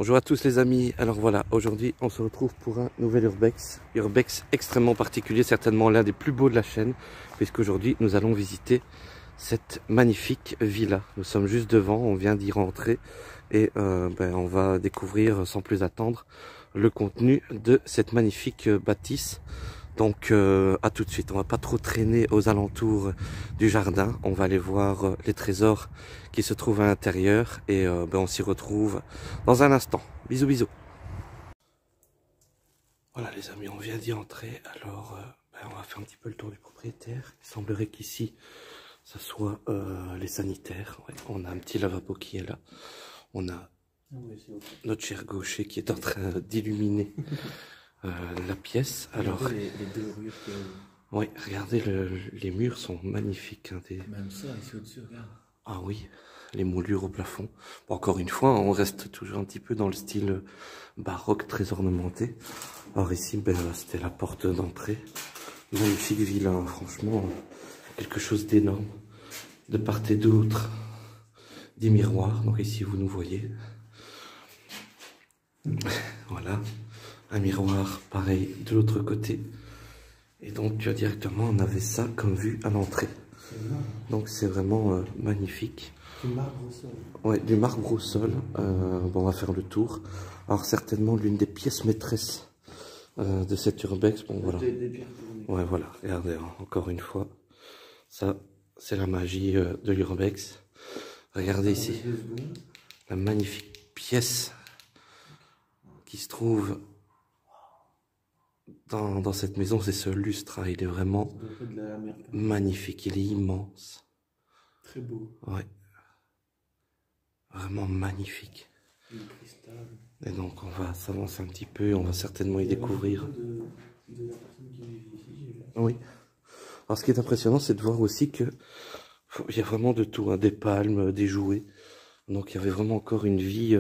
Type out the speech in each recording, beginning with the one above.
Bonjour à tous les amis, alors voilà, aujourd'hui on se retrouve pour un nouvel Urbex. Urbex extrêmement particulier, certainement l'un des plus beaux de la chaîne, puisqu'aujourd'hui nous allons visiter cette magnifique villa. Nous sommes juste devant, on vient d'y rentrer et on va découvrir sans plus attendre le contenu de cette magnifique bâtisse. Donc à tout de suite, on va pas trop traîner aux alentours du jardin, on va aller voir les trésors qui se trouvent à l'intérieur et on s'y retrouve dans un instant. Bisous bisous. Voilà les amis, on vient d'y entrer, alors on va faire un petit peu le tour du propriétaire. Il semblerait qu'ici ça soit les sanitaires. Ouais, on a un petit lavabo qui est là, on a notre cher gaucher qui est en train d'illuminer la pièce. Alors, les deux murs que... oui, regardez, les murs sont magnifiques. Hein, Même ça, ici au-dessus, regarde. Ah oui, les moulures au plafond. Bon, encore une fois, on reste toujours un petit peu dans le style baroque, très ornementé. Alors ici, c'était la porte d'entrée. Magnifique villa, hein, franchement, quelque chose d'énorme. De part et d'autre, des miroirs. Donc ici, vous nous voyez. Voilà. Un miroir pareil de l'autre côté, et donc directement on avait ça comme vue à l'entrée. Donc c'est vraiment magnifique. Du marbre au sol. Ouais, du marbre au sol. On va faire le tour. Alors certainement l'une des pièces maîtresses de cette urbex. Bon voilà. Ouais voilà, regardez hein, encore une fois, ça c'est la magie de l'urbex. Regardez ici la magnifique pièce qui se trouve dans cette maison, c'est ce lustre, hein, il est vraiment magnifique, il est immense. Très beau. Ouais. Vraiment magnifique. Et donc on va s'avancer un petit peu, on va certainement y découvrir. Oui. Alors ce qui est impressionnant, c'est de voir aussi que il y a vraiment de tout, hein, des palmes, des jouets. Donc il y avait vraiment encore une vie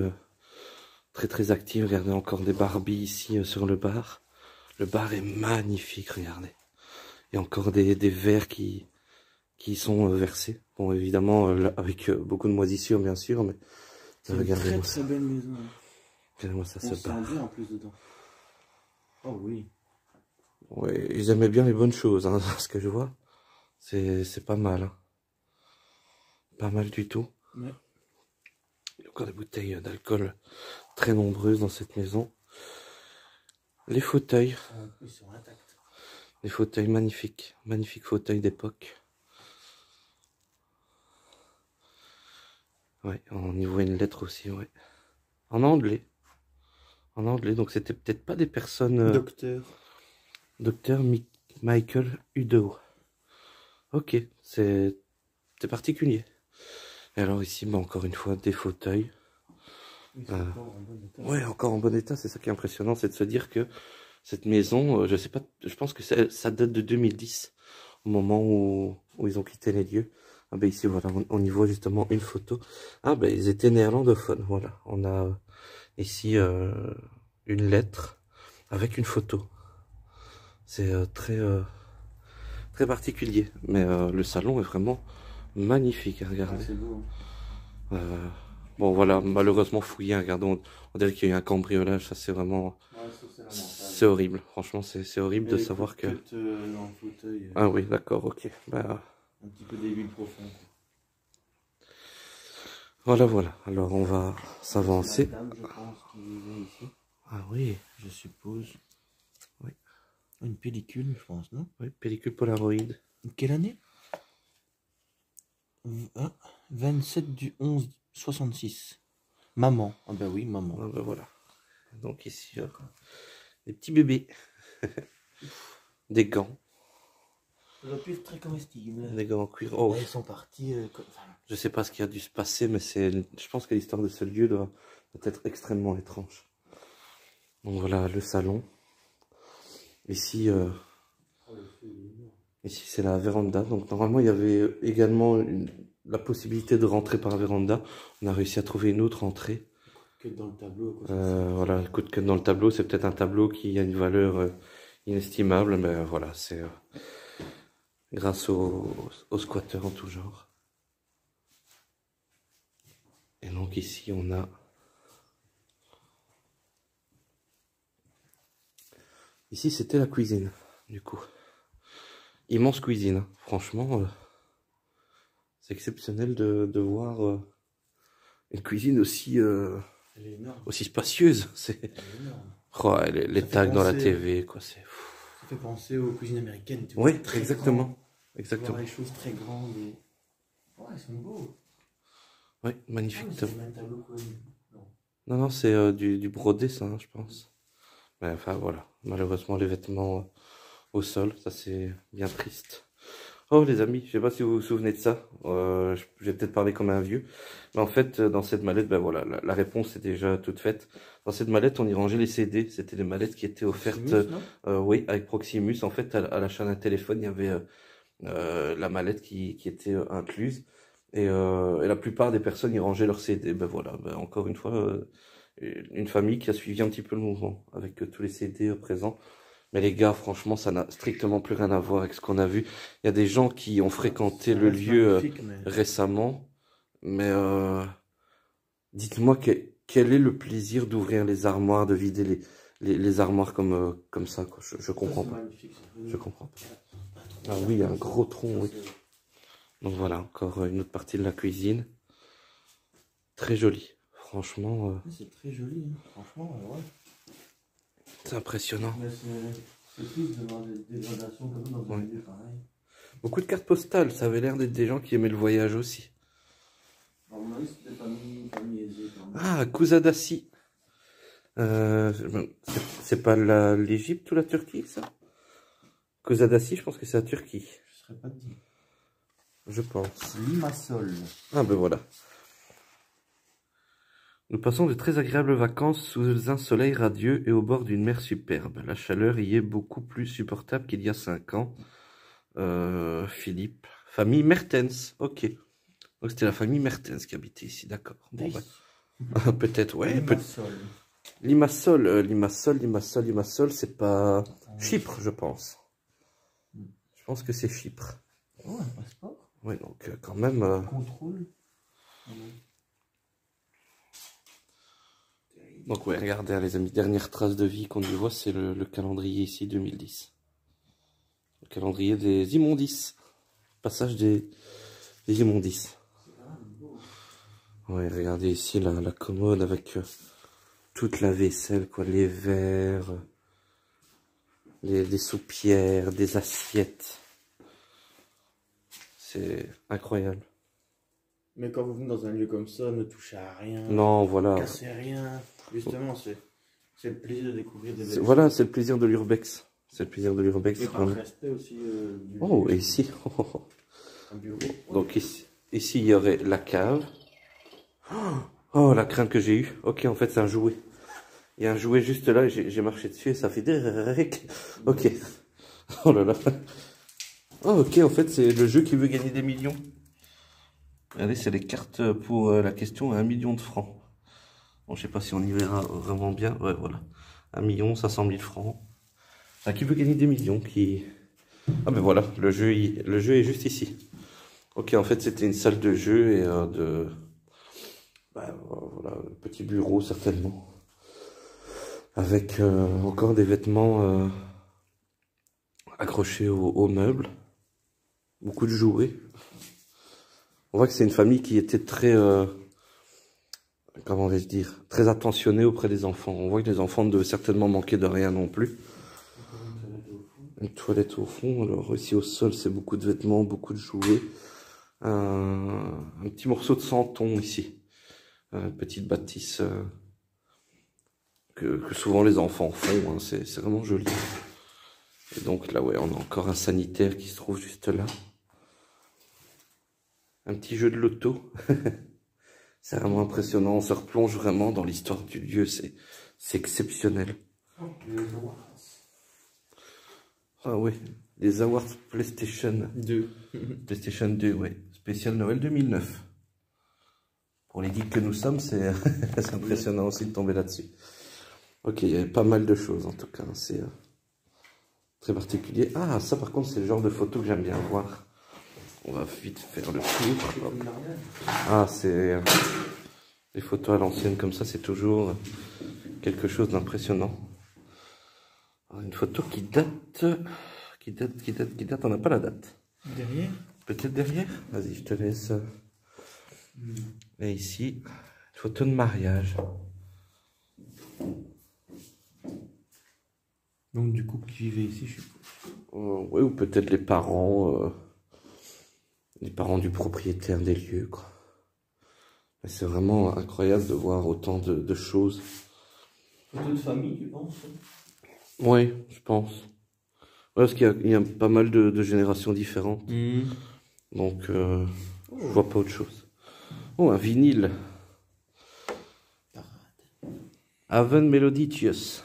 très très active. Regardez encore des Barbies ici sur le bar. Le bar est magnifique, regardez. Il y a encore des verres qui sont versés. Bon, évidemment, avec beaucoup de moisissures, bien sûr, mais regardez-moi ça. Très belle maison. Regardez-moi ça, ce bar. En plus dedans. Oh oui. Ouais, ils aimaient bien les bonnes choses, hein, ce que je vois. C'est pas mal. Hein. Pas mal du tout. Ouais. Il y a encore des bouteilles d'alcool très nombreuses dans cette maison. Les fauteuils. Ils sont intacts. Les fauteuils magnifiques. Magnifiques fauteuils d'époque. Ouais, on y voit une lettre aussi, ouais. En anglais. En anglais, donc c'était peut-être pas des personnes... Docteur Michael Udo. Ok, c'est particulier. Et alors ici, encore une fois, des fauteuils. Ouais, encore en bon état, c'est ça qui est impressionnant, c'est de se dire que cette maison, je sais pas, je pense que ça date de 2010, au moment où ils ont quitté les lieux. Ah ben ici, voilà, on y voit justement une photo. Ah ben ils étaient néerlandophones, voilà. On a ici une lettre avec une photo. C'est très particulier, mais le salon est vraiment magnifique, hein, regardez. C'est beau. Bon voilà, malheureusement fouillé, regardez, on dirait qu'il y a eu un cambriolage, ça c'est vraiment... c'est horrible, franchement c'est horrible de savoir que... Dans le fauteuil, ah oui, d'accord, ok. Bah... un petit peu des villes profondes. Voilà, alors on va s'avancer. Je pense qu'il vivait ici. Ah oui. Je suppose. Oui. Une pellicule, je pense, non? Oui, pellicule Polaroid. Quelle année? 27 du 11 66. Maman. Ah bah oui, maman. Ah bah voilà. Donc ici, des petits bébés. Des gants. Ça doit plus être très comestible. Des gants en cuir. Oh. Ils sont partis. Je sais pas ce qui a dû se passer, mais je pense que l'histoire de ce lieu doit être extrêmement étrange. Donc voilà le salon. Ici, ici c'est la véranda. Donc normalement il y avait également la possibilité de rentrer par la véranda. On a réussi à trouver une autre entrée. Que dans le tableau. Voilà, écoute, que dans le tableau, c'est peut-être un tableau qui a une valeur inestimable, mais voilà, c'est grâce aux squatteurs en tout genre. Et donc ici on a Ici, c'était la cuisine, du coup. Immense cuisine, hein. Franchement, c'est exceptionnel de voir une cuisine aussi, Elle est énorme. aussi spacieuse. C'est Elle est énorme. oh, les tags dans la penser- TV, quoi. C'est Ça fait penser aux cuisines américaines. Tu vois, oui, très exactement. grand. Exactement. Voir les choses très grandes. Et... Ouais, ils sont beaux. Oui, Ah, magnifique. mais c'est un tableau connu. Non. Non, non, c'est du brodé, ça, hein, je pense. Mais enfin, voilà. Malheureusement, les vêtements au sol, ça, c'est bien triste. Oh, les amis, je sais pas si vous vous souvenez de ça. Je vais peut-être parler comme un vieux. Mais en fait, dans cette mallette, ben voilà, la réponse est déjà toute faite. Dans cette mallette, on y rangeait les CD. C'était des mallettes qui étaient offertes, Proximus, non oui, avec Proximus. En fait, à l'achat d'un téléphone, il y avait la mallette qui était incluse. Et la plupart des personnes y rangeaient leurs CD. Ben voilà, ben encore une fois, une famille qui a suivi un petit peu le mouvement avec tous les CD présents. Mais les gars, franchement, ça n'a strictement plus rien à voir avec ce qu'on a vu. Il y a des gens qui ont fréquenté Ça le reste lieu magnifique, mais... récemment. Mais dites-moi quel est le plaisir d'ouvrir les armoires, de vider les armoires comme ça, quoi. Je comprends pas. Je comprends pas. Ah oui, il y a un gros tronc, oui. Donc voilà, encore une autre partie de la cuisine. Très jolie. Franchement, C'est très joli, hein. Franchement, ouais. c'est impressionnant. Mais c'est triste de voir des dégradations comme ça dans un Ouais. milieu pareil. Beaucoup de cartes postales, ça avait l'air d'être des gens qui aimaient le voyage aussi. À mon avis, c'est des familles aisées quand même. Ah, Kusadasi. C'est pas l'Égypte ou la Turquie, ça? Kusadasi, je pense que c'est la Turquie. Je serais pas dit. Je pense. Limassol. Ah ben voilà. Nous passons de très agréables vacances sous un soleil radieux et au bord d'une mer superbe. La chaleur y est beaucoup plus supportable qu'il y a 5 ans. Philippe. Famille Mertens. Ok. Donc c'était la famille Mertens qui habitait ici, d'accord. Bon, ben. Peut-être, ouais. Limassol. Limassol, c'est pas Chypre, je pense. Je pense que c'est Chypre. Oh, un passeport. Oui, donc quand même... Contrôle. Donc ouais, regardez les amis, dernière trace de vie qu'on y voit, c'est le calendrier ici, 2010. Le calendrier des immondices. Passage des immondices. Ouais, regardez ici la commode avec toute la vaisselle, quoi, les verres, des soupières, des assiettes. C'est incroyable. Mais quand vous venez dans un lieu comme ça, ne touchez à rien. Non, voilà. Ne cassez rien. Justement, c'est le plaisir de découvrir des belles Voilà, c'est le plaisir de l'urbex. C'est le plaisir de l'urbex. Et par le respect aussi du Oh, lieu. et ici. Un bureau. Donc ici, il y aurait la cave. Oh, la crainte que j'ai eue. Ok, en fait, c'est un jouet. Il y a un jouet juste là, j'ai marché dessus et ça fait des... Ok. Oh là là. Oh, ok, en fait, c'est le jeu qui veut gagner des millions. Regardez, c'est les cartes pour la question à 1 million de francs. Bon, je sais pas si on y verra vraiment bien. Ouais, voilà. 1 500 000 francs. Ah, qui veut gagner des millions, qui... Ah ben voilà, le jeu est juste ici. Ok, en fait, c'était une salle de jeu et voilà, un petit bureau, certainement. Avec encore des vêtements accrochés aux meubles. Beaucoup de jouets. On voit que c'est une famille qui était très... comment vais-je dire, très attentionné auprès des enfants. On voit que les enfants ne devaient certainement manquer de rien non plus. Une toilette au fond. Alors ici au sol, c'est beaucoup de vêtements, beaucoup de jouets. Un petit morceau de santon ici. Petite bâtisse que souvent les enfants font. Hein. C'est vraiment joli. Et donc là, ouais, on a encore un sanitaire qui se trouve juste là. Un petit jeu de loto. C'est vraiment impressionnant, on se replonge vraiment dans l'histoire du lieu, c'est exceptionnel. Ah oui, les Awards PlayStation 2. PlayStation 2, ouais. Spécial Noël 2009. Pour les geeks que nous sommes, c'est impressionnant aussi de tomber là-dessus. Ok, il y avait pas mal de choses en tout cas, c'est très particulier. Ah, ça par contre, c'est le genre de photo que j'aime bien voir. On va vite faire le tour. Ah, c'est... les photos à l'ancienne comme ça, c'est toujours quelque chose d'impressionnant. Une une photo qui date, on n'a pas la date. Derrière? Peut-être derrière? Vas-y, je te laisse. Et ici, photo de mariage. Donc du couple qui vivait ici, je suppose. Oui, ou peut-être les parents du propriétaire des lieux, quoi. C'est vraiment incroyable de voir autant de choses. Photo de famille, tu penses? Oui, je pense. Ouais, parce qu'il y a pas mal de générations différentes. Donc, je vois pas autre chose. Oh, un vinyle. Haven Melodicious.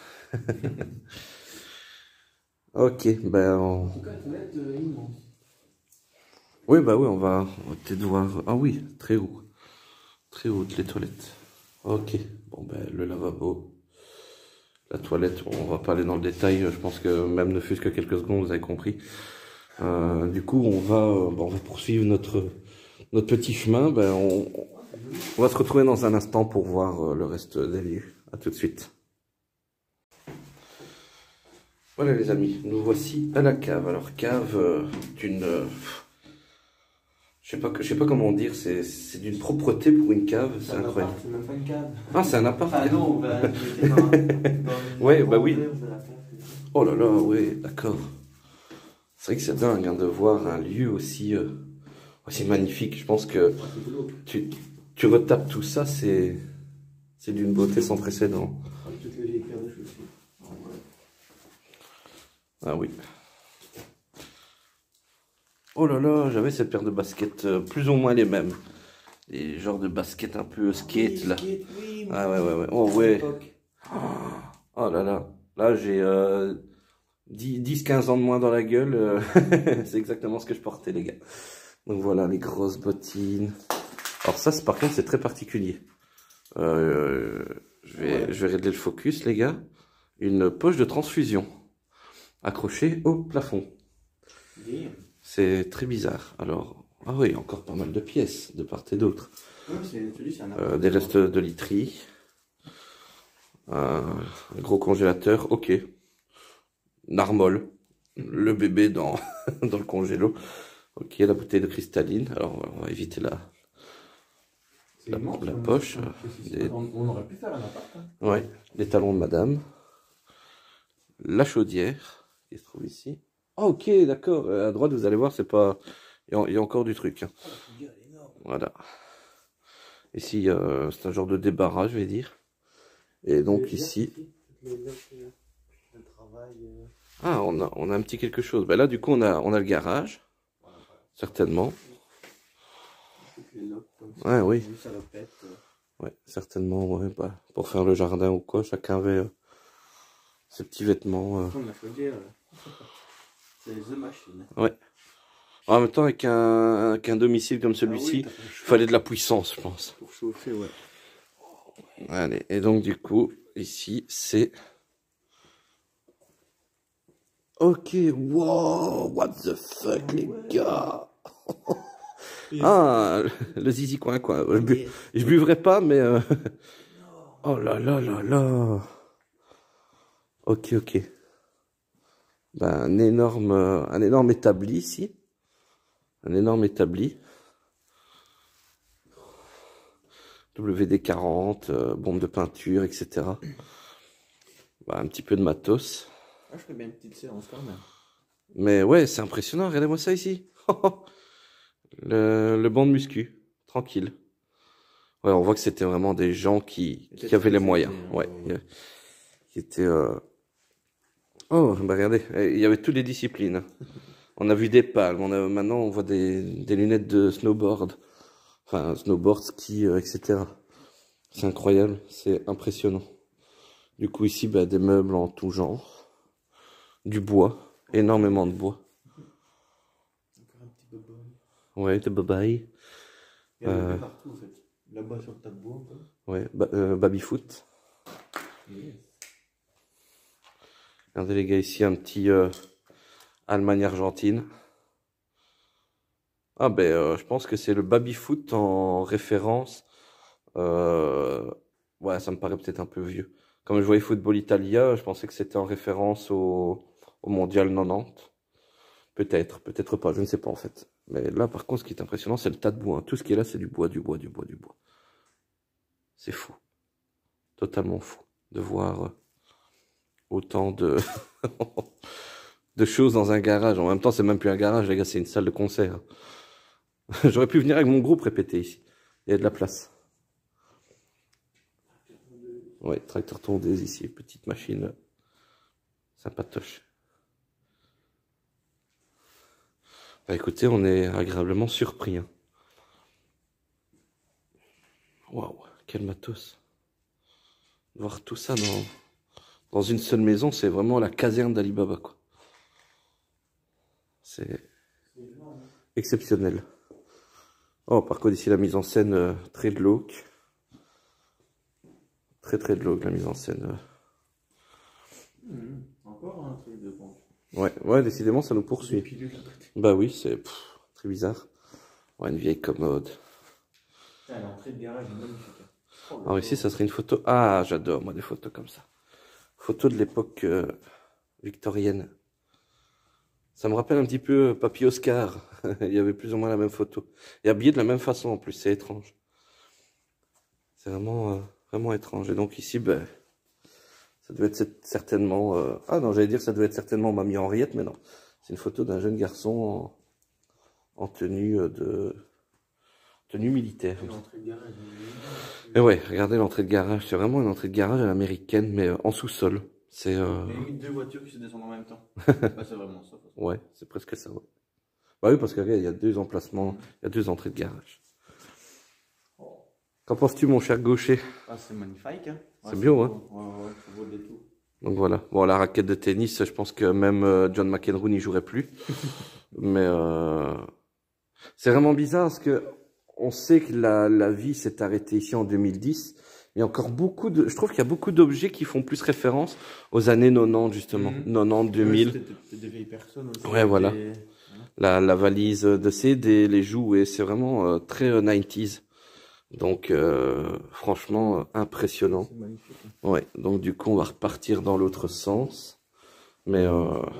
Ok, ben... En tout cas, toilette immense. Oui, bah oui, on va peut-être voir... Ah oui, très haut. Très hautes les toilettes. Ok, bon ben le lavabo. La toilette, on va pas aller dans le détail, je pense que même ne fût-ce que quelques secondes, vous avez compris. Du coup, on va poursuivre notre petit chemin. Ben, on va se retrouver dans un instant pour voir le reste des lieux. À tout de suite. Voilà les amis, nous voici à la cave. Alors cave d'une... je sais pas comment dire, c'est d'une propreté pour une cave, c'est incroyable. C'est même pas une cave. Ah, c'est un appart. Ah non, bah, ouais, bah oui. Oh là là, ouais, d'accord. C'est vrai que c'est dingue hein, de voir un lieu aussi magnifique. Je pense que tu retapes tout ça, c'est d'une beauté sans précédent. Ah oui. Oh là là, j'avais cette paire de baskets, plus ou moins les mêmes. Des genres de baskets un peu skate là. Oui, ah ouais. Oh ouais. Oh là là. Là j'ai 10-15 ans de moins dans la gueule. C'est exactement ce que je portais les gars. Donc voilà les grosses bottines. Alors ça par contre c'est très particulier. Je vais régler le focus les gars. Une poche de transfusion accrochée au plafond. C'est très bizarre. Alors, ah oui, encore pas mal de pièces de part et d'autre. Des restes de literie. Un gros congélateur, ok. Narmol, le bébé dans le congélo. Ok, la bouteille de cristalline. Alors, on va éviter la poche. On aurait pu faire un appart. Hein. Ouais, les talons de madame. La chaudière qui se trouve ici. Ah, ok, d'accord. À droite, vous allez voir, c'est pas... Il y a encore du truc. Hein. Voilà. Ici, c'est un genre de débarras, je vais dire. Et donc ici... Ah, on a un petit quelque chose. Ben là, du coup, on a le garage. Certainement. Ouais, oui. Ouais, certainement, ouais. Bah, pour faire le jardin ou quoi, chacun avait ses petits vêtements. C'est The Machine. Ouais. En même temps, avec qu'un domicile comme celui-ci, il fallait de la puissance, je pense. Pour chauffer, ouais. Allez, et donc du coup, ici, c'est... Ok, wow, what the fuck, les gars. Ah, le zizi coin, quoi. Je buvrai pas, mais... Oh là là là là. Ok. Ben, un énorme établi ici. Un énorme établi. WD-40, bombe de peinture, etc. Ben, un petit peu de matos. Ah, je ferais bien une petite séance quand même. Mais ouais, c'est impressionnant. Regardez-moi ça ici. le banc de muscu. Tranquille. Ouais, on voit que c'était vraiment des gens qui avaient les moyens. Ouais. Qui étaient... Oh, bah regardez, il y avait toutes les disciplines. On a vu des palmes, maintenant on voit des lunettes de snowboard. Enfin, snowboard, ski, etc. C'est incroyable, c'est impressionnant. Du coup ici, bah, des meubles en tout genre. Du bois, énormément de bois. Encore un petit bobaille. Ouais, des bobailles. Il y a partout en fait. Là-bas sur le tas de bois. Ouais, baby-foot. Yes. Regardez les gars, ici un petit Allemagne-Argentine. Ah ben, je pense que c'est le baby-foot en référence. Ouais, ça me paraît peut-être un peu vieux. Comme je voyais Football Italia, je pensais que c'était en référence au Mondial 90. Peut-être, peut-être pas, je ne sais pas en fait. Mais là, par contre, ce qui est impressionnant, c'est le tas de bois. Tout ce qui est là, c'est du bois, du bois, du bois, du bois. C'est fou. Totalement fou de voir autant de, de choses dans un garage. En même temps, c'est même plus un garage, les gars, c'est une salle de concert. J'aurais pu venir avec mon groupe répéter ici. Il y a de la place. Ouais, tracteur tondeuse ici, petite machine sympatoche. Bah écoutez, on est agréablement surpris. Hein. Waouh, quel matos. Voir tout ça dans une seule maison, c'est vraiment la caserne d'Alibaba, quoi. C'est exceptionnel. Oh, par contre, ici, la mise en scène, très glauque. Très, très glauque, la mise en scène. Encore un truc de banque. Ouais, décidément, ça nous poursuit. Bah oui, c'est très bizarre. Ouais, une vieille commode. L'entrée de garage est magnifique. Alors ici, ça serait une photo. Ah, j'adore, moi, des photos comme ça. Photos de l'époque victorienne. Ça me rappelle un petit peu Papy Oscar. Il y avait plus ou moins la même photo. Et habillé de la même façon en plus, c'est étrange. C'est vraiment, vraiment étrange. Et donc ici, ben, ça devait être certainement... Ah non, j'allais dire ça devait être certainement Mamie Henriette, mais non. C'est une photo d'un jeune garçon en tenue tenue militaire. Et ouais, regardez l'entrée de garage. C'est vraiment une entrée de garage à l'américaine, mais en sous-sol. C'est deux voitures qui se descendent en même temps. Bah, c'est vraiment ça. Ouais, c'est presque ça. Ouais. Bah oui, parce qu'il y a deux emplacements, il y a deux entrées de garage. Qu'en penses-tu, mon cher Gaucher? Ah, c'est magnifique. Hein. Ouais, c'est bio, hein. Ouais, ça vaut des tout. Donc voilà. Bon, la raquette de tennis, je pense que même John McEnroe n'y jouerait plus. Mais c'est vraiment bizarre parce que on sait que la vie s'est arrêtée ici en 2010. Il y a encore beaucoup de... Je trouve qu'il y a beaucoup d'objets qui font plus référence aux années 90, justement. 90, 2000. C'était des vieilles personnes aussi. Ouais, voilà. La valise de CD, les jouets, c'est vraiment très 90s. Donc, franchement, impressionnant. C'est magnifique. Ouais, donc du coup, on va repartir dans l'autre sens. Mais...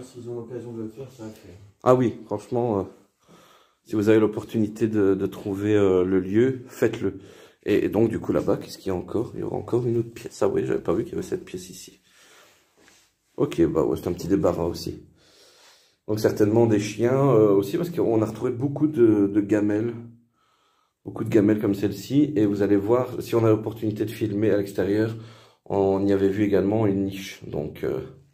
S'ils ont l'occasion de le faire, ça va faire. Ah oui, franchement, si vous avez l'opportunité de trouver le lieu, faites-le. Et donc, du coup, là-bas, qu'est-ce qu'il y a encore? Il y aura encore une autre pièce. Ah oui, j'avais pas vu qu'il y avait cette pièce ici. Ok, bah ouais, c'est un petit débarras aussi. Donc, certainement des chiens aussi, parce qu'on a retrouvé beaucoup de gamelles. Beaucoup de gamelles comme celle-ci. Et vous allez voir, si on a l'opportunité de filmer à l'extérieur, on y avait vu également une niche. Donc,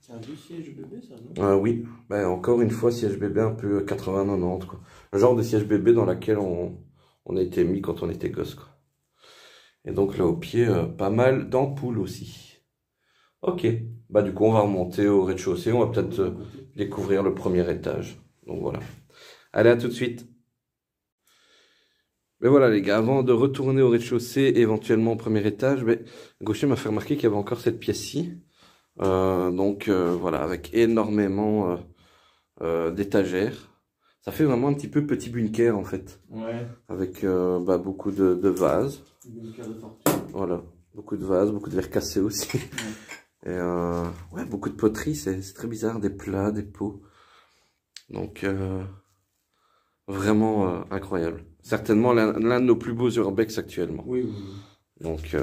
c'est un vieux siège bébé, ça, non? oui, ben, encore une fois, siège bébé un peu 80-90, quoi. Un genre de siège bébé dans laquelle on a été mis quand on était gosse, quoi. Et donc là au pied, pas mal d'ampoules aussi. Ok, bah du coup on va remonter au rez-de-chaussée, on va peut-être découvrir le premier étage. Donc voilà. Allez, à tout de suite. Mais voilà les gars, avant de retourner au rez-de-chaussée, éventuellement au premier étage, Gaucher m'a fait remarquer qu'il y avait encore cette pièce-ci. Donc voilà, avec énormément d'étagères. Ça fait vraiment un petit peu petit bunker en fait. Ouais. Avec beaucoup de vases. Bunker de fortune. Voilà, beaucoup de vases, beaucoup de verres cassés aussi. Ouais. Et ouais, beaucoup de poteries, c'est très bizarre, des plats, des pots. Donc vraiment incroyable. Certainement l'un de nos plus beaux urbex actuellement. Oui, oui. Donc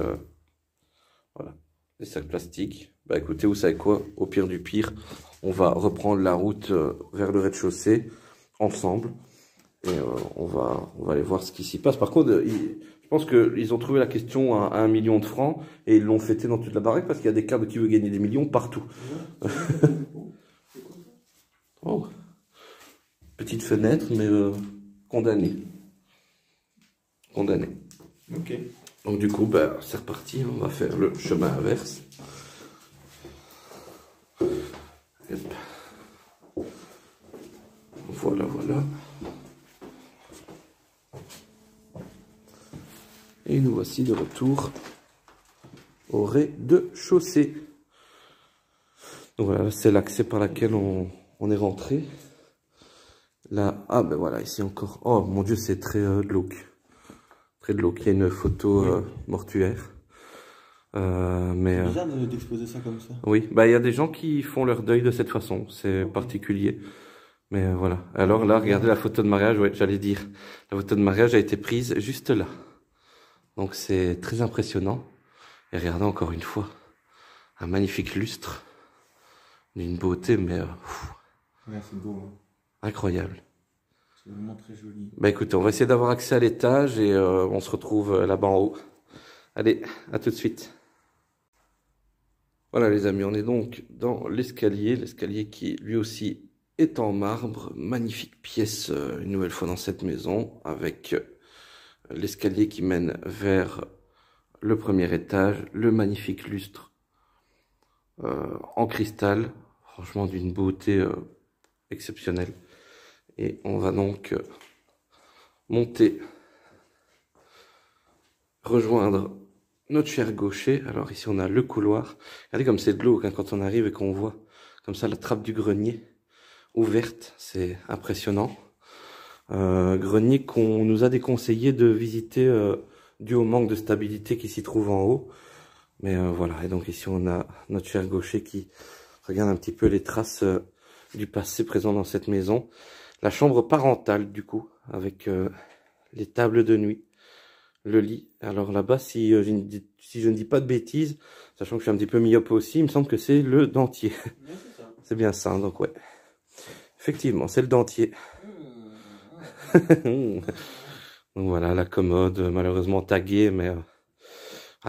voilà, des sacs plastiques. Bah écoutez, vous savez quoi, au pire du pire, on va reprendre la route vers le rez-de-chaussée ensemble et on va aller voir ce qui s'y passe. Par contre, je pense qu'ils ont trouvé la question à 1 million de francs et ils l'ont fêté dans toute la baraque parce qu'il y a des cartes de qui veut gagner des millions partout. Oh. Petite fenêtre, mais condamnée. Condamnée. Ok. Donc du coup, bah, c'est reparti, on va faire le chemin inverse. Hop. Voilà, voilà. Et nous voici de retour au rez-de-chaussée. Donc voilà, c'est l'accès par lequel on est rentré. Là, ah ben voilà, ici encore. Oh mon Dieu, c'est très glauque. Très glauque. Il y a une photo mortuaire. Mais C'est bizarre d'exposer ça comme ça. oui, bah il y a des gens qui font leur deuil de cette façon, c'est particulier. Mais voilà. Alors là, regardez la photo de mariage, ouais, j'allais dire. La photo de mariage a été prise juste là. Donc c'est très impressionnant. Et regardez encore une fois, un magnifique lustre, d'une beauté, mais Ouais, c'est beau. Hein. incroyable. C'est vraiment très joli. Bah écoutez, on va essayer d'avoir accès à l'étage et on se retrouve là-bas en haut. Allez, à tout de suite. Voilà les amis, on est donc dans l'escalier qui lui aussi est en marbre. Magnifique pièce, une nouvelle fois dans cette maison, avec l'escalier qui mène vers le premier étage, le magnifique lustre en cristal, franchement d'une beauté exceptionnelle. Et on va donc monter, rejoindre notre cher gaucher. Alors ici on a le couloir. Regardez comme c'est glauque hein, quand on arrive et qu'on voit comme ça la trappe du grenier ouverte, c'est impressionnant. Grenier qu'on nous a déconseillé de visiter dû au manque de stabilité qui s'y trouve en haut. Mais voilà, et donc ici on a notre cher gaucher qui regarde un petit peu les traces du passé présent dans cette maison. La chambre parentale du coup, avec les tables de nuit, le lit. Alors là-bas, si je ne dis pas de bêtises, sachant que je suis un petit peu myope aussi, il me semble que c'est le dentier. C'est bien ça, donc ouais. Effectivement, c'est le dentier. Donc voilà, la commode, malheureusement taguée, mais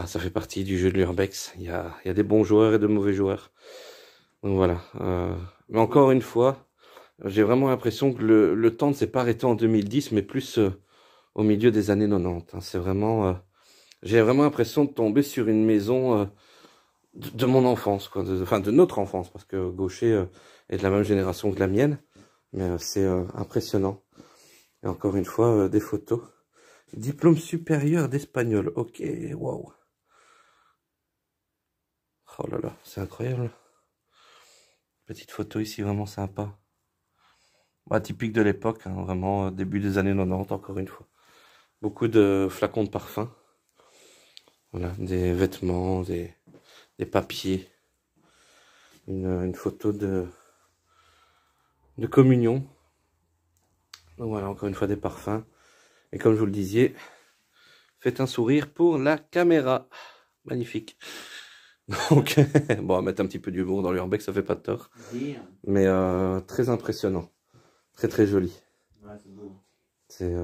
ça fait partie du jeu de l'Urbex. Il y a des bons joueurs et de mauvais joueurs. Donc voilà. Mais encore une fois, j'ai vraiment l'impression que le temps ne s'est pas arrêté en 2010, mais plus au milieu des années 90. Hein. C'est vraiment, j'ai vraiment l'impression de tomber sur une maison de mon enfance, quoi. Enfin, de notre enfance, parce que Gaucher est de la même génération que la mienne. Mais c'est impressionnant. Et encore une fois, des photos. Diplôme supérieur d'espagnol. Ok, waouh. Oh là là, c'est incroyable. Petite photo ici, vraiment sympa. Bah, typique de l'époque, hein, vraiment début des années 90, encore une fois. Beaucoup de flacons de parfum. Voilà, des vêtements, des papiers. Une photo de communion. Donc voilà, encore une fois des parfums. Et comme je vous le disais, faites un sourire pour la caméra. Magnifique. Donc, bon, on va mettre un petit peu d'humour dans l'Urbex, ça fait pas de tort. Mais très impressionnant. Très très joli. Ouais, c'est beau. C'est...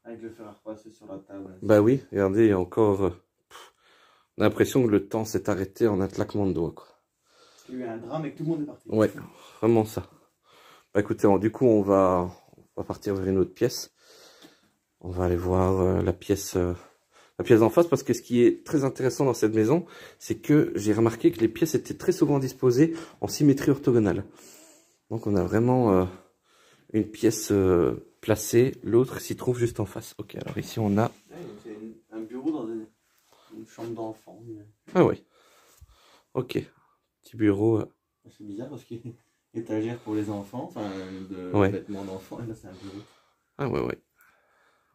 Avec le fer à repasser sur la table. Bah oui, regardez, il y a encore... on a l'impression que le temps s'est arrêté en un claquement de doigts, quoi. Il y a eu un drame et que tout le monde est parti. Ouais, vraiment ça. Bah écoutez, du coup, on va partir vers une autre pièce. On va aller voir la pièce d'en face, parce que ce qui est très intéressant dans cette maison, c'est que j'ai remarqué que les pièces étaient très souvent disposées en symétrie orthogonale. Donc on a vraiment une pièce placée, l'autre s'y trouve juste en face. Ok, alors ici on a... c'est un bureau dans une chambre d'enfant. Ah oui. Ok, petit bureau. C'est bizarre parce qu'il y a une étagère pour les enfants, enfin de vêtements d'enfants, et là c'est un bureau. Ah ouais, ouais.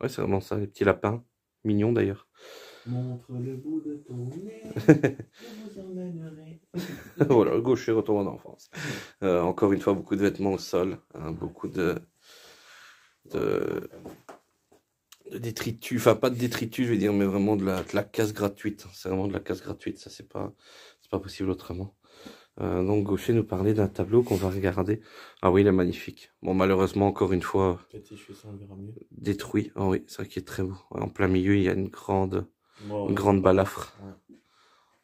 Ouais, c'est vraiment ça, les petits lapins. Mignons d'ailleurs. Montre le bout de ton nez, je vous emmènerai. Voilà, le gaucher retourne en enfance. Encore une fois, beaucoup de vêtements au sol, hein, beaucoup de détritus, enfin pas de détritus, je vais dire, mais vraiment de la casse gratuite. C'est vraiment de la casse gratuite, ça c'est pas possible autrement. Donc Gaucher nous parlait d'un tableau qu'on va regarder. Ah oui, il est magnifique. Bon, malheureusement, encore une fois, détruit. Ah oui, c'est vrai qu'il est très beau. Ouais, en plein milieu, il y a une grande balafre. Ouais.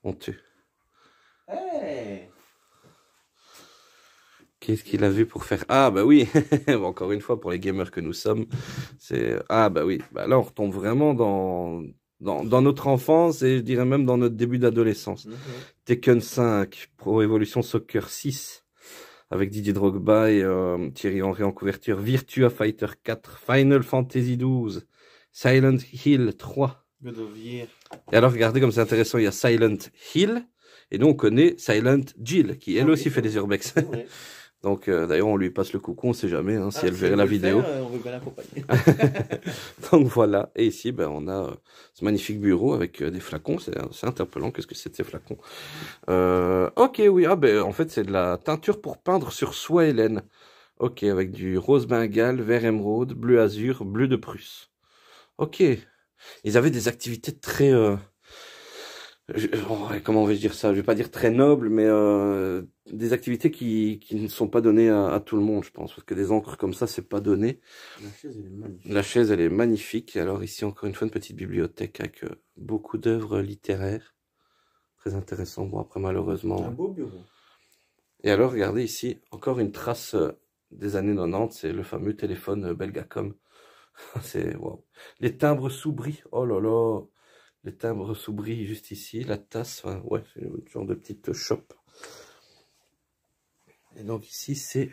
Honteux. Hey, qu'est-ce qu'il a vu pour faire... Ah bah oui, encore une fois, pour les gamers que nous sommes, c'est... Ah bah oui, bah là on retombe vraiment dans notre enfance et je dirais même dans notre début d'adolescence. Tekken 5, Pro Evolution Soccer 6, avec Didier Drogba et Thierry Henry en couverture, Virtua Fighter 4, Final Fantasy 12, Silent Hill 3. God of Year. Et alors regardez comme c'est intéressant, il y a Silent Hill, et nous on connaît Silent Jill, qui elle aussi fait des urbex. Donc d'ailleurs on lui passe le coucou, on sait jamais hein, si elle si verrait la vidéo. on veut bien l'accompagner. Donc voilà, et ici ben, on a ce magnifique bureau avec des flacons, c'est interpellant, qu'est-ce que c'est ces flacons? Ok, oui, ah ben en fait c'est de la teinture pour peindre sur soie et laine. Ok, avec du rose bengale, vert émeraude, bleu azur, bleu de Prusse. Ok, ils avaient des activités très... comment vais-je dire ça? Je vais pas dire très nobles, mais des activités qui ne sont pas données à tout le monde, je pense. Parce que des encres comme ça, c'est pas donné. La chaise, elle est magnifique. La chaise, elle est magnifique. Alors ici, encore une fois, une petite bibliothèque avec beaucoup d'œuvres littéraires. Très intéressant. Bon, après, malheureusement... Un beau bureau. Et alors, regardez ici, encore une trace des années 90. C'est le fameux téléphone Belgacom. C'est... Waouh. Les timbres sous-bris. Oh là là. Les timbres sous-bris juste ici, la tasse, enfin, ouais, c'est un genre de petite chope. Et donc ici c'est...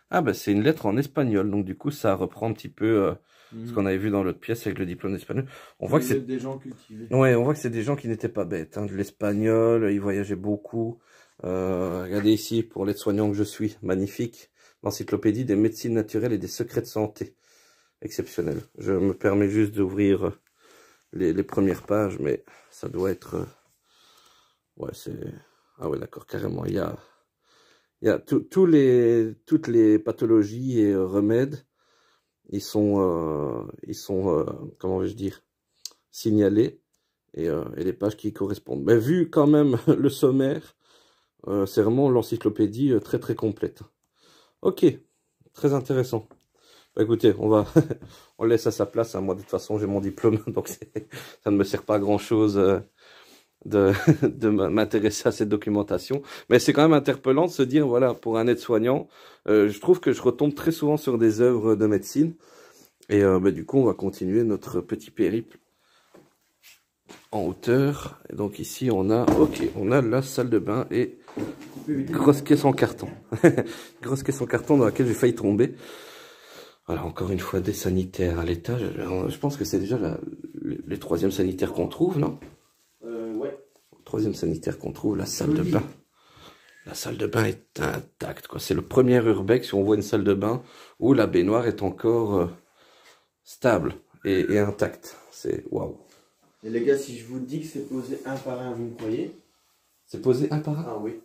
Ah ben c'est une lettre en espagnol, donc du coup ça reprend un petit peu ce qu'on avait vu dans l'autre pièce avec le diplôme d'espagnol. On voit que c'est des gens cultivés. Ouais, on voit que c'est des gens qui n'étaient pas bêtes, hein, de l'espagnol, ils voyageaient beaucoup. Regardez ici, pour l'aide-soignant que je suis, magnifique. L'encyclopédie des médecines naturelles et des secrets de santé. Exceptionnel. Je me permets juste d'ouvrir... Les premières pages, mais ça doit être... ouais, c'est... Ah ouais, d'accord, carrément. Il y a toutes les pathologies et remèdes, ils sont comment vais-je dire, signalés, et les pages qui correspondent. Mais vu quand même le sommaire, c'est vraiment l'encyclopédie très très complète. Ok, très intéressant. Bah, écoutez, on laisse à sa place. Hein. Moi, de toute façon, j'ai mon diplôme, donc ça ne me sert pas à grand chose de m'intéresser à cette documentation. Mais c'est quand même interpellant de se dire, voilà, pour un aide-soignant, je trouve que je retombe très souvent sur des œuvres de médecine. Et bah, du coup, on va continuer notre petit périple en hauteur. Et donc ici, on a la salle de bain et grosse caisse en carton. Grosse caisse en carton dans laquelle j'ai failli tomber. Voilà, encore une fois, des sanitaires à l'étage. Je pense que c'est déjà les troisièmes sanitaires qu'on trouve, non? Ouais. Troisième sanitaire qu'on trouve, la salle de bain. La salle de bain est intacte, quoi. C'est le premier urbex où on voit une salle de bain où la baignoire est encore stable et intacte. C'est waouh. Et les gars, si je vous dis que c'est posé un par un, vous me croyez? C'est posé un par un? Ah oui.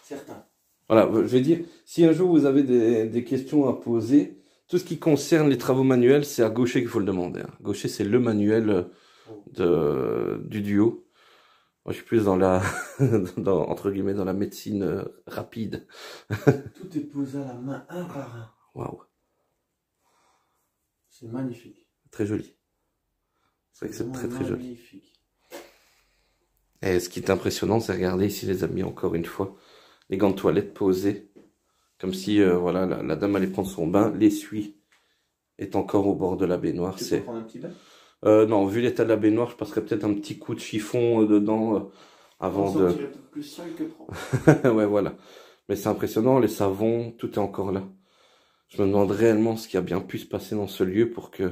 Certain. Voilà, je vais dire, si un jour vous avez des questions à poser, tout ce qui concerne les travaux manuels, c'est à Gaucher qu'il faut le demander. Hein. Gaucher, c'est le manuel du duo. Moi, je suis plus dans la, entre guillemets, dans la médecine rapide. Tout est posé à la main, un par un. Waouh. C'est magnifique. Très joli. C'est vrai que c'est très très joli. Magnifique. Et ce qui est impressionnant, c'est regarder ici, les amis, encore une fois, les gants de toilette posés. Comme si, voilà, la dame allait prendre son bain, l'essuie est encore au bord de la baignoire. Tu peux prendre un petit bain? Non, vu l'état de la baignoire, je passerais peut-être un petit coup de chiffon dedans avant de... plus seul que propre. Ouais, voilà. Mais c'est impressionnant, les savons, tout est encore là. Je me demande réellement ce qui a bien pu se passer dans ce lieu pour que...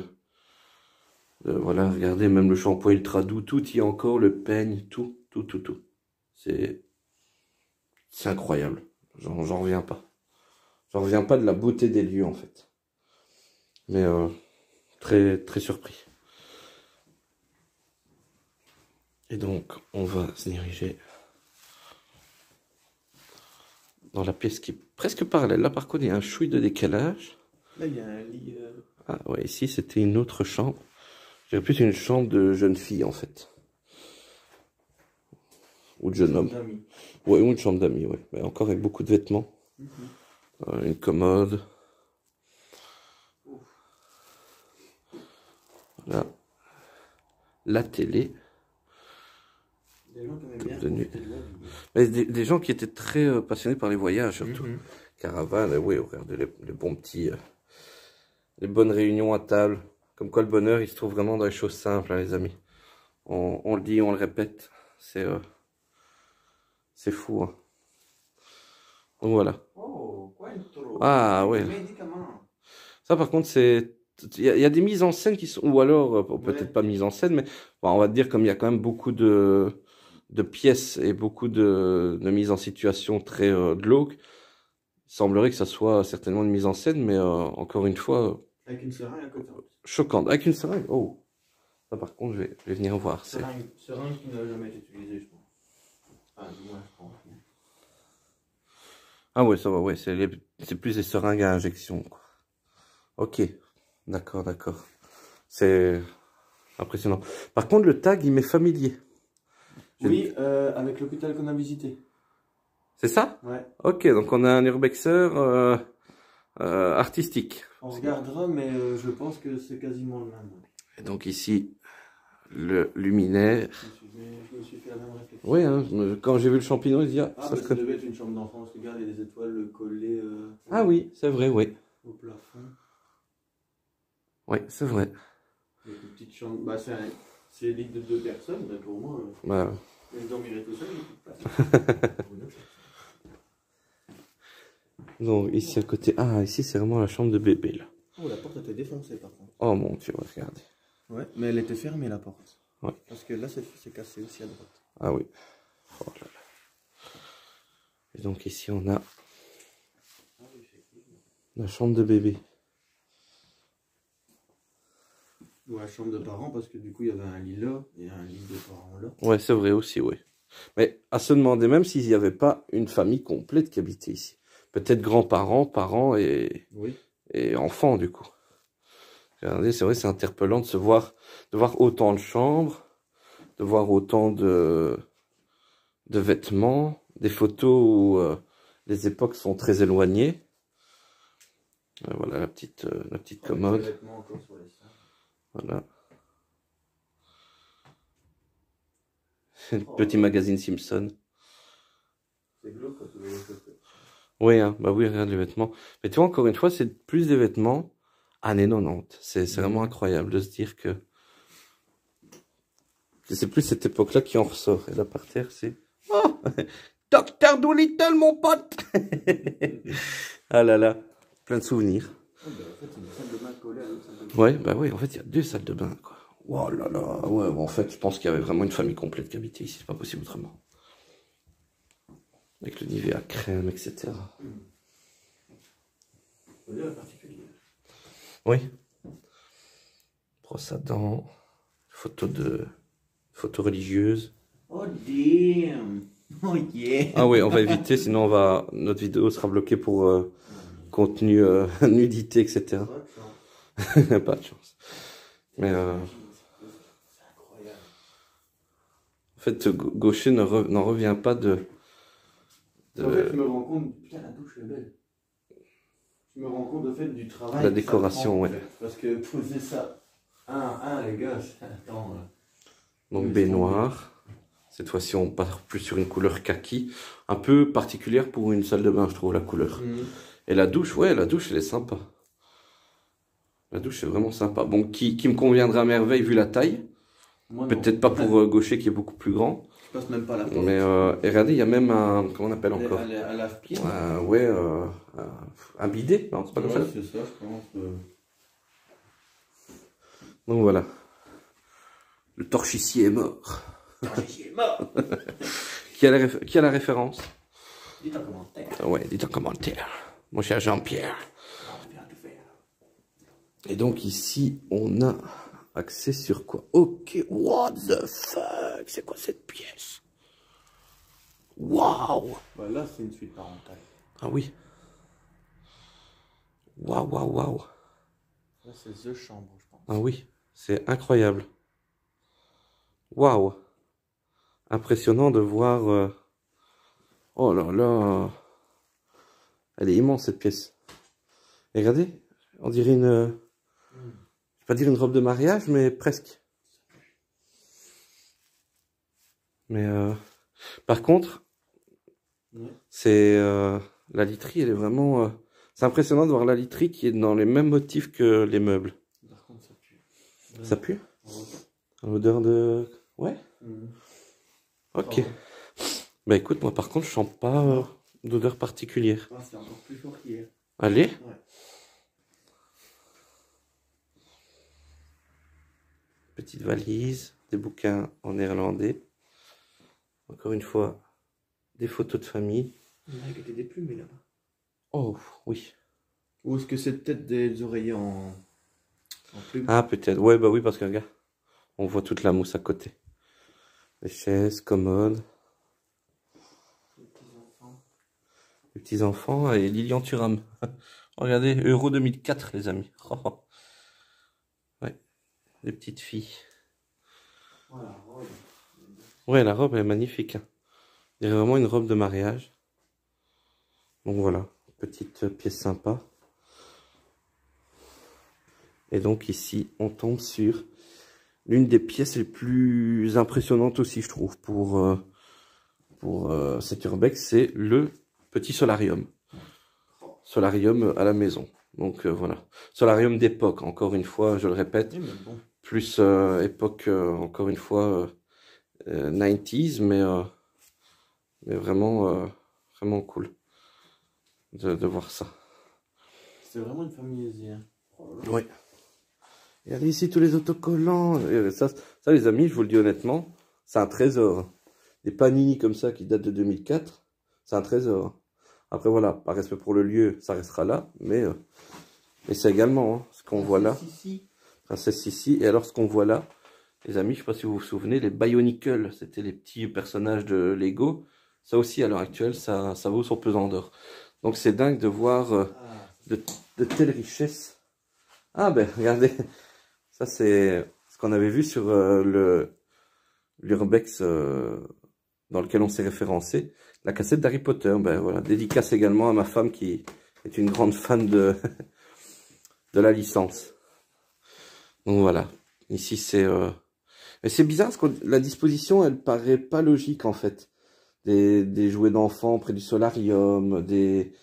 voilà, regardez, même le shampoing ultra doux, tout y est encore, le peigne, tout. C'est incroyable. J'en reviens pas. J'en reviens pas de la beauté des lieux, en fait. Mais très, très surpris. Et donc, on va se diriger dans la pièce qui est presque parallèle. Là, par contre, il y a un chouï de décalage. Là, il y a un lit... Ah ouais, ici, c'était une autre chambre. Je dirais plus une chambre de jeune fille, en fait. Ou de jeune homme. Ouais, ou une chambre d'amis, ouais. Mais encore avec beaucoup de vêtements. Une commode. Voilà. La télé. Des gens qui aimaient bien. Mais des gens qui étaient très passionnés par les voyages, surtout. Caravane, oui, regardez les bons petits... les bonnes réunions à table. Comme quoi le bonheur, il se trouve vraiment dans les choses simples, hein, les amis. On le dit, on le répète. C'est fou, hein. Donc voilà. Oh, ah ouais. Ça par contre c'est... Il y a des mises en scène qui sont... Ou alors, peut-être pas mises en scène, mais bon, on va dire comme il y a quand même beaucoup de pièces et beaucoup de mises en situation très glauques. semblerait que ça soit certainement une mise en scène, mais encore une fois, Avec une seringue à côté. choquante. Avec une seringue, oh, ça par contre, je vais venir voir. Seringue qui n'a jamais été utilisée, je pense. Ah, du moins, je pense. Ah ouais, ça va, ouais, c'est plus des seringues à injection, quoi. Ok, d'accord, d'accord. C'est impressionnant. Par contre, le tag, il m'est familier. Oui, avec l'hôpital qu'on a visité. C'est ça? Ouais. Ok, donc on a un urbexeur artistique. On regardera, mais je pense que c'est quasiment le même. Et donc ici, le luminaire. Je me suis fait la même réflexion. Oui, hein, quand j'ai vu le champignon, je dis ah, Ah, ça bah, se ça connaît. devait être une chambre d'enfance. Regarde, il y a des étoiles collées Ah oui, c'est vrai, oui. au plafond. Oui, c'est vrai. Avec une petite chambre. Bah, c'est lit de 2 personnes, mais pour moi, Bah, je dormirais tout seul, il n'y a plus de place. donc ici à côté. Ah, ici c'est vraiment la chambre de bébé là. Oh, la porte était défoncée par contre. Oh mon Dieu, regardez. Ouais, mais elle était fermée la porte. Ouais. Parce que là, c'est cassé aussi à droite. Ah oui. Oh là là. Et donc ici on a la chambre de bébé. Ou la chambre de parents, parce que du coup, il y avait un lit là et un lit de parents là. Ouais, c'est vrai aussi, oui. Mais à se demander même s'il n'y avait pas une famille complète qui habitait ici. Peut-être grands-parents, parents Oui. et enfants du coup. Regardez, c'est vrai, c'est interpellant de voir autant de chambres, de voir autant de vêtements, des photos où les époques sont très éloignées. Voilà la petite commode. Avec les vêtements encore sur les seins. Voilà. Petit magazine Simpson. C'est glauque quand tu vois les photos. Oui, hein, bah oui, regarde les vêtements. Mais tu vois, encore une fois, c'est plus des vêtements années 90. C'est vraiment incroyable de se dire que c'est plus cette époque-là qui en ressort. Et là, par terre, c'est... Oh Docteur Dolittle, mon pote. Ah là là, plein de souvenirs. Oh, bah, en fait, c'est une salle de bain collée à l'autre salle de bain. Ouais, bah oui, en fait, il y a 2 salles de bain, quoi. Oh là là, ouais, bon, en fait, je pense qu'il y avait vraiment une famille complète qui habitait ici, c'est pas possible autrement. Avec le Nivea crème, etc. On dirait particulier. Oui. Brosse à dents, photo religieuse. Oh damn! Oh yeah! Ah oui, on va éviter, sinon notre vidéo sera bloquée pour contenu nudité, etc. Pas de chance. Mais c'est incroyable. en fait, Gaucher n'en revient pas de... En fait, je me rends compte, putain, la douche est belle. Je me rends compte, au fait, du travail. La décoration, ouais. En fait. Parce que poser ça, les gars, attends. Donc baignoire. Cette fois-ci, on part plus sur une couleur kaki. Un peu particulière pour une salle de bain, je trouve, la couleur. Et la douche, ouais, la douche, elle est sympa. La douche, est vraiment sympa. Bon, qui me conviendra à merveille vu la taille. Peut-être pas pour Gaucher qui est beaucoup plus grand. Je passe même pas la porte. Mais et regardez, il y a même un... Comment on appelle encore? À lave-pied. Ouais, un bidet, non? C'est pas comme ça? C'est ça, je pense. Donc voilà. Le torchicier est mort. Torchicier est mort. Qui a la référence? Dites en commentaire. Ouais, dites en commentaire. Mon cher Jean-Pierre. Et donc ici, on a accès sur quoi? Ok, what the fuck? C'est quoi cette pièce? Waouh! Bah là, c'est une suite parentale. Ah oui. Waouh, waouh, waouh. Là, c'est The Chambre, je pense. Ah oui, c'est incroyable. Waouh. Impressionnant de voir... Oh là là. Elle est immense cette pièce. Et regardez, on dirait une... Je vais pas dire une robe de mariage, mais presque. Mais par contre, c'est la literie, elle est vraiment... c'est impressionnant de voir la literie qui est dans les mêmes motifs que les meubles. Par contre, ça pue. Ça pue? L'odeur de... Ouais. Ok. Bah écoute, moi par contre, je sens pas d'odeur particulière. Ah, c'est encore plus fort qu'hier. Allez. Ouais. Petite valise, des bouquins en néerlandais. Encore une fois, des photos de famille. Il y en a qui étaient déplumés là-bas. Oh, oui. Ou est-ce que c'est peut-être des oreillers en plume? Ah, peut-être. Ouais, bah oui, parce que regarde, on voit toute la mousse à côté. Les chaises, commodes. Les petits-enfants et Lilian Thuram. Regardez, Euro 2004, les amis. Oh. Ouais, les petites filles. Voilà, robe. Ouais, la robe est magnifique. Hein. Il y a vraiment une robe de mariage. Donc voilà, petite pièce sympa. Et donc ici, on tombe sur l'une des pièces les plus impressionnantes aussi, je trouve, pour cet urbex, c'est le petit solarium. Solarium à la maison. Donc voilà. Solarium d'époque, encore une fois, je le répète. Oui, mais bon. Plus époque, encore une fois, 90s, mais vraiment, vraiment cool de voir ça. C'est vraiment une famille aisée. Hein. Oh là là. Oui. Regardez ici tous les autocollants. Et ça, les amis, je vous le dis honnêtement, c'est un trésor. Des panini comme ça qui datent de 2004, c'est un trésor. Après voilà, par respect pour le lieu, ça restera là, mais c'est également hein, ce qu'on voit là. Princesse Sissi. Et alors ce qu'on voit là, les amis, je ne sais pas si vous vous souvenez, les Bionicle, c'était les petits personnages de Lego. Ça aussi, à l'heure actuelle, ça vaut son pesant d'or. Donc c'est dingue de voir de telles richesses. Ah ben, regardez, ça c'est ce qu'on avait vu sur l'Urbex dans lequel on s'est référencé. La cassette d'Harry Potter, ben voilà, dédicace également à ma femme qui est une grande fan de la licence. Donc voilà, ici c'est... Mais c'est bizarre parce que la disposition, elle paraît pas logique en fait. Des jouets d'enfants près du solarium, des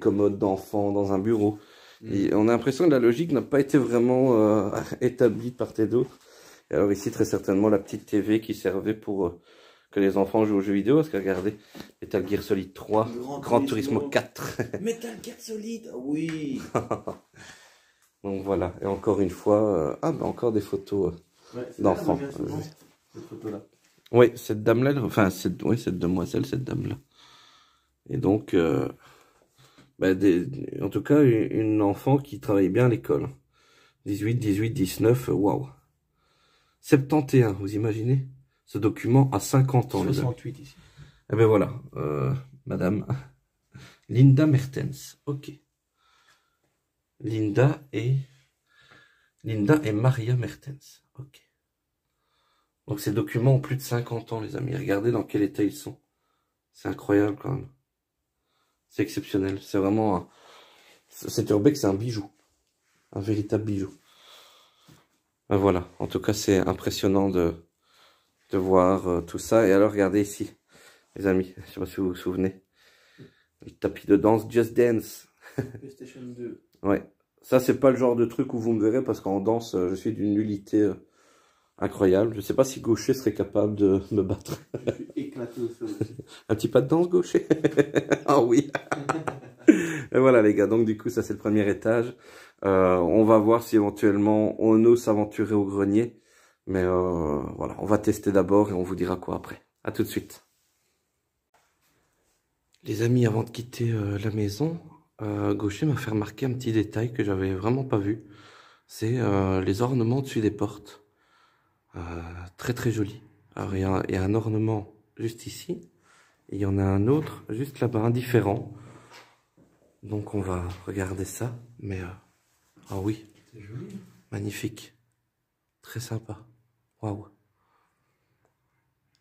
commodes d'enfants dans un bureau. Et on a l'impression que la logique n'a pas été vraiment établie de part et d'autre. Et alors ici, très certainement, la petite TV qui servait pour que les enfants jouent aux jeux vidéo. Parce que regardez, Metal Gear Solid 3, Gran Turismo 4. Metal Gear Solid, oui. Donc voilà, et encore une fois, ah ben encore des photos d'enfants. Cette photo-là. Oui, cette dame-là, enfin, oui, cette demoiselle, cette dame-là. Et donc, en tout cas, une enfant qui travaille bien à l'école. 18, 18, 19, waouh. 71, vous imaginez? Ce document a 50 ans. 68 ici. Eh ben voilà, madame Linda Mertens, ok. Linda et Maria Mertens, ok. Donc ces documents ont plus de 50 ans, les amis. Regardez dans quel état ils sont. C'est incroyable quand même. C'est exceptionnel. C'est vraiment cet urbex, c'est un bijou. Un véritable bijou. Ben voilà. En tout cas, c'est impressionnant de voir tout ça. Et alors, regardez ici, les amis. Je sais pas si vous vous souvenez. Le tapis de danse Just Dance. PlayStation 2. Ouais. Ça, c'est pas le genre de truc où vous me verrez parce qu'en danse, je suis d'une nullité incroyable. Je sais pas si Gaucher serait capable de me battre. Je suis éclaté au sol. Un petit pas de danse, Gaucher. Ah oui. Et voilà les gars, donc du coup ça c'est le premier étage. On va voir si éventuellement on ose s'aventurer au grenier. Mais voilà, on va tester d'abord et on vous dira quoi après. À tout de suite. Les amis, avant de quitter la maison, Gaucher m'a fait remarquer un petit détail que j'avais vraiment pas vu. C'est les ornements dessus des portes. Très très joli. Alors il y a un ornement juste ici. Et il y en a un autre juste là-bas, indifférent. Donc on va regarder ça. Mais ah oui, C'est joli. magnifique. Très sympa. Waouh.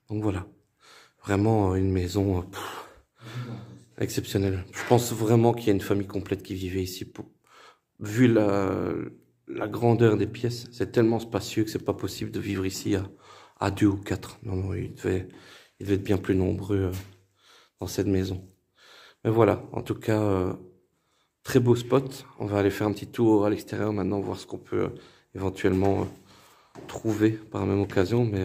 Donc voilà. Vraiment une maison exceptionnelle. Je pense vraiment qu'il y a une famille complète qui vivait ici. Vu la grandeur des pièces, c'est tellement spacieux que c'est pas possible de vivre ici à 2 ou 4. Non, non, il devait être bien plus nombreux dans cette maison. Mais voilà, en tout cas, très beau spot. On va aller faire un petit tour à l'extérieur maintenant, voir ce qu'on peut éventuellement trouver par la même occasion. Mais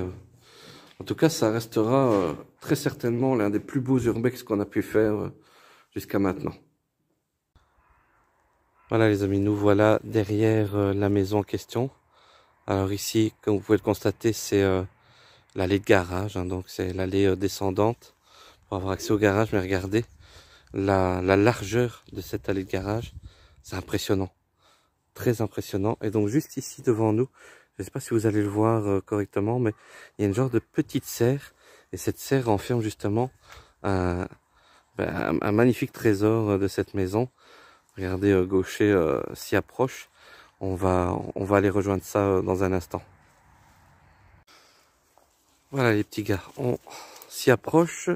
en tout cas, ça restera très certainement l'un des plus beaux urbex qu'on a pu faire jusqu'à maintenant. Voilà les amis, nous voilà derrière la maison en question. Alors ici, comme vous pouvez le constater, c'est l'allée de garage, hein, donc c'est l'allée descendante pour avoir accès au garage. Mais regardez, la largeur de cette allée de garage, c'est impressionnant. Très impressionnant. Et donc juste ici devant nous, je ne sais pas si vous allez le voir correctement, mais il y a une genre de petite serre. Et cette serre renferme justement un magnifique trésor de cette maison. Regardez, Gaucher s'y approche. On va aller rejoindre ça dans un instant. Voilà les petits gars, on s'y approche.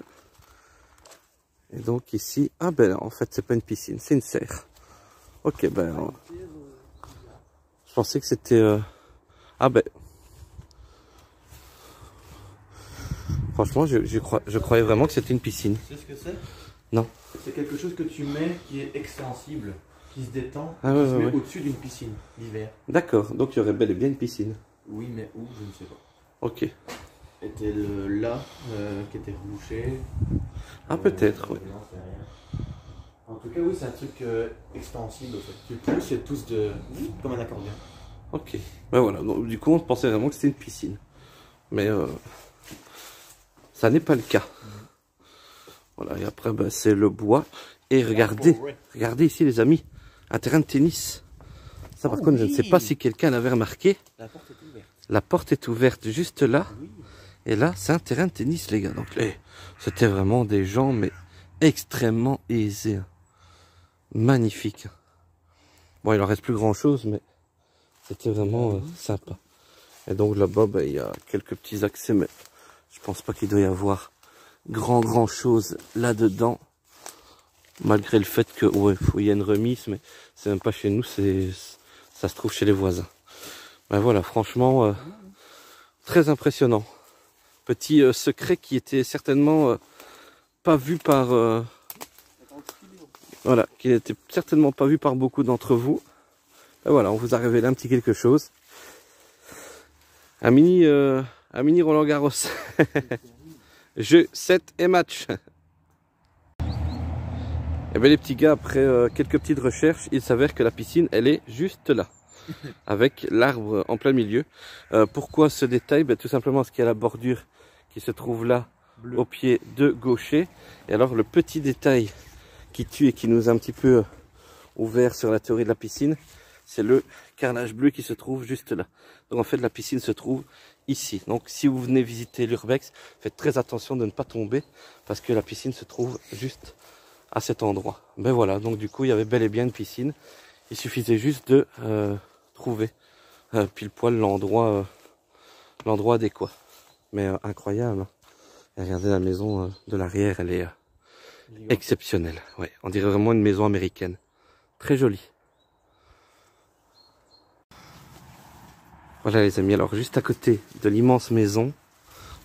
Et donc ici, ah ben en fait c'est pas une piscine, c'est une serre. Ok, ben je pensais que c'était ah ben franchement je croyais vraiment que c'était une piscine. Tu sais ce que c'est? Non. C'est quelque chose que tu mets qui est extensible, qui se détend, ah, qui ouais, se ouais, met ouais. au-dessus d'une piscine l'hiver. D'accord, donc il y aurait bel et bien une piscine. Oui, mais où, je ne sais pas. Ok. Était là qui était rebouché. Ah peut-être, oui. Non, c'est rien. En tout cas, oui, c'est un truc extensible. En fait. Tu pousses, c'est tous de comme un accordion. Ok. Ben voilà, donc, du coup on pensait vraiment que c'était une piscine. Mais ça n'est pas le cas. Voilà, et après ben, c'est le bois. Et regardez, regardez ici les amis, un terrain de tennis. Ça par contre je ne sais pas si quelqu'un l'avait remarqué. La porte est ouverte. La porte est ouverte juste là. Oui. Et là c'est un terrain de tennis les gars. Donc c'était vraiment des gens mais extrêmement aisés. Magnifique. Bon il en reste plus grand chose mais c'était vraiment sympa. Et donc là-bas ben, il y a quelques petits accès mais je pense pas qu'il doit y avoir grand chose là-dedans. Malgré le fait que ouais, il y a une remise, mais c'est même pas chez nous, ça se trouve chez les voisins. Ben voilà, franchement, très impressionnant. Petit secret qui était certainement pas vu par voilà, qui n'était certainement pas vu par beaucoup d'entre vous. Ben voilà, on vous a révélé un petit quelque chose. Un mini Roland Garros. Jeu 7 et match. Et bien les petits gars, après quelques petites recherches, il s'avère que la piscine, elle est juste là, avec l'arbre en plein milieu. Pourquoi ce détail? Ben, tout simplement parce qu'il y a la bordure qui se trouve là, bleu, au pied de Gaucher. Et alors le petit détail qui tue et qui nous a un petit peu ouvert sur la théorie de la piscine, c'est le carrelage bleu qui se trouve juste là. Donc en fait la piscine se trouve ici. Donc si vous venez visiter l'Urbex, faites très attention de ne pas tomber, parce que la piscine se trouve juste à cet endroit. Ben voilà, donc du coup il y avait bel et bien une piscine. Il suffisait juste de trouver pile poil l'endroit adéquat. Mais incroyable. Et regardez la maison de l'arrière, elle est exceptionnelle. Ouais, on dirait vraiment une maison américaine. Très jolie. Voilà les amis, alors juste à côté de l'immense maison,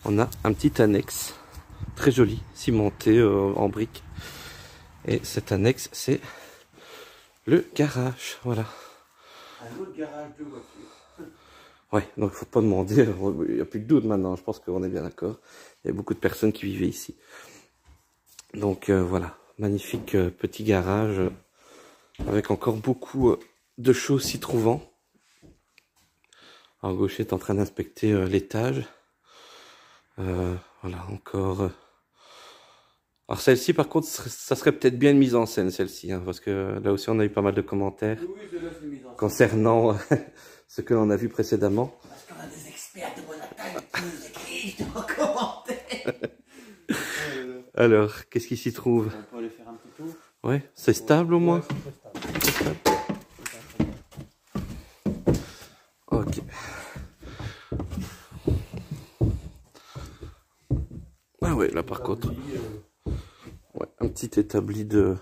on a un petit annexe. Très joli, cimenté en briques. Et cette annexe, c'est le garage, voilà. Un autre garage de voiture. Ouais, donc il faut pas demander, il n'y a plus de doute maintenant, je pense qu'on est bien d'accord. Il y a beaucoup de personnes qui vivaient ici. Donc voilà, magnifique petit garage, avec encore beaucoup de choses s'y trouvant. Alors Gaucher est en train d'inspecter l'étage. Voilà, encore... Alors celle-ci par contre, ça serait peut-être bien une mise en scène celle-ci, hein, parce que là aussi on a eu pas mal de commentaires concernant ce que l'on a vu précédemment. Parce qu'on a des experts de bonne attaque qui nous écrivent en commentaire. Alors, qu'est-ce qui s'y trouve? On peut aller faire un petit tour. Ouais, c'est stable au moins? C'est stable. Ok. Ah ouais, là par contre... Ouais, un petit établi de...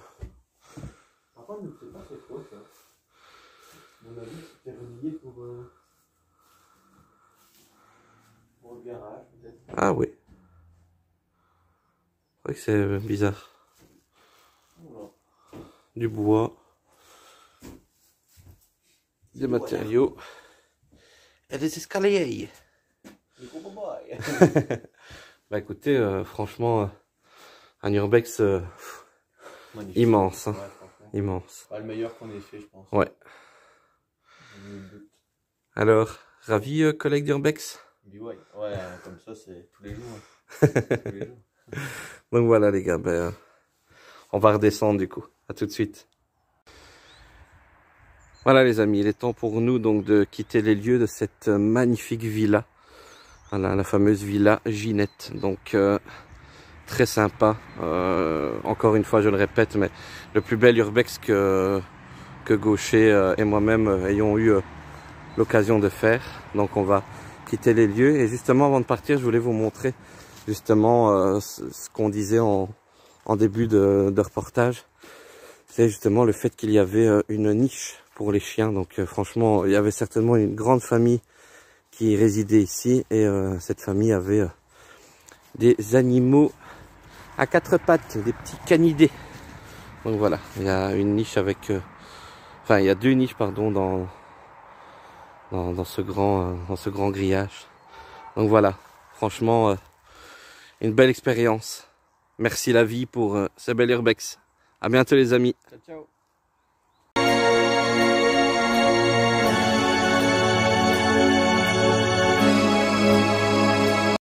Par contre, je ne sais pas c'est quoi ça. On a vu que c'était relié pour le garage peut-être. Ah oui. C'est vrai que c'est bizarre. Voilà. Du bois. Des matériaux. Et des escaliers. Bah écoutez, franchement... un urbex immense, hein. Ouais, immense. Pas le meilleur qu'on ait fait, je pense. Ouais. Alors, ravi, collègue d'urbex? Ouais, comme ça, c'est tous les jours. Tous les jours. Donc voilà les gars, ben, On va redescendre du coup. À tout de suite. Voilà les amis, il est temps pour nous donc de quitter les lieux de cette magnifique villa. Voilà, la fameuse villa Ginette. Donc très sympa. Encore une fois, je le répète, mais le plus bel urbex que Gaucher et moi-même ayons eu l'occasion de faire. Donc on va quitter les lieux. Et justement, avant de partir, je voulais vous montrer justement ce qu'on disait en début de reportage. C'est justement le fait qu'il y avait une niche pour les chiens. Donc franchement, il y avait certainement une grande famille qui résidait ici. Et cette famille avait des animaux à quatre pattes, des petits canidés. Donc voilà, il y a une niche avec... enfin, il y a deux niches, pardon, dans ce grand grillage. Donc voilà, franchement, une belle expérience. Merci la vie pour ce bel urbex. À bientôt les amis. Ciao, ciao.